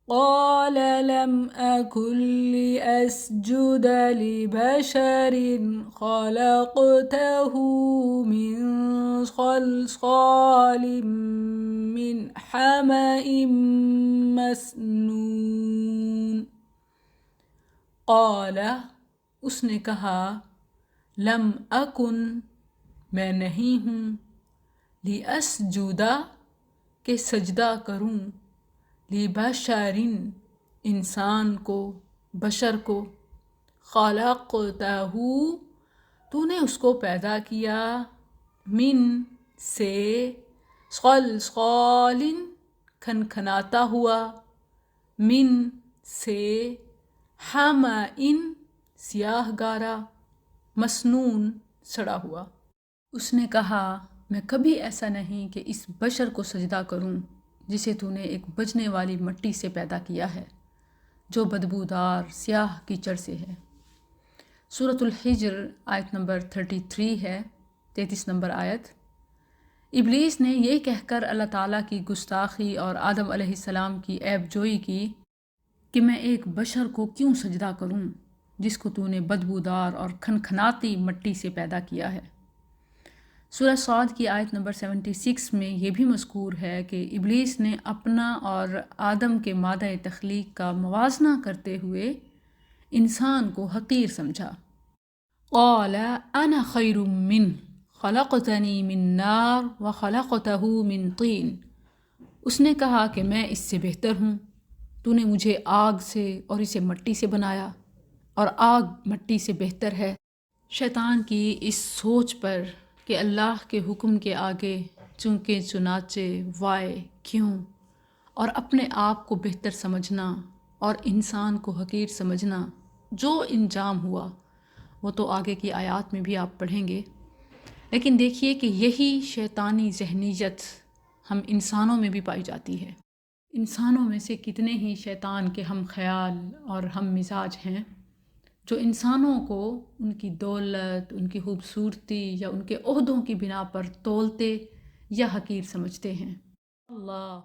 قال لم أكن لأسجد لبشر خلقته من صلصال من حمأ مسنون. قال اس نے کہا لم اکن میں نہیں ہوں لأسجدا کہ سجدہ کروں لبشر انسان کو بشر کو خلقتہ تو نے اس کو پیدا کیا من سے صلصال کھنکھناتا ہوا من سے حمأ سیاہ گارا مسنون سڑا ہوا. اس نے کہا میں کبھی ایسا نہیں کہ اس بشر کو سجدہ کروں جسے تو نے ایک بجنے والی مٹی سے پیدا کیا ہے جو بدبودار سیاہ کیچڑ سے ہے. سورۃ الحجر آیت نمبر 33 ہے، 33 نمبر آیت. ابلیس نے یہ کہہ کر اللہ تعالیٰ کی گستاخی اور آدم علیہ السلام کی عیب جوئی کی کہ میں ایک بشر کو کیوں سجدہ کروں جس کو تو نے بدبودار اور کھنکھناتی مٹی سے پیدا کیا ہے. سورہ صاد کی آیت نمبر 76 میں یہ بھی مذکور ہے کہ ابلیس نے اپنا اور آدم کے مادہ تخلیق کا موازنہ کرتے ہوئے انسان کو حقیر سمجھا. قال انا خیر منہ خلقتنی من نار وخلقتہ من طین. اس نے کہا کہ میں اس سے بہتر ہوں، تو نے مجھے آگ سے اور اسے مٹی سے بنایا اور آگ مٹی سے بہتر ہے. شیطان کی اس سوچ پر کہ اللہ کے حکم کے آگے چونکہ چنانچہ وائے کیوں اور اپنے آپ کو بہتر سمجھنا اور انسان کو حقیر سمجھنا جو انجام ہوا وہ تو آگے کی آیات میں بھی آپ پڑھیں گے. لیکن دیکھیے کہ یہی شیطانی ذہنیت ہم انسانوں میں بھی پائی جاتی ہے. انسانوں میں سے کتنے ہی شیطان کے ہم خیال اور ہم مزاج ہیں جو انسانوں کو ان کی دولت، ان کی خوبصورتی یا ان کے عہدوں کی بنا پر تولتے یا حقیر سمجھتے ہیں. اللہ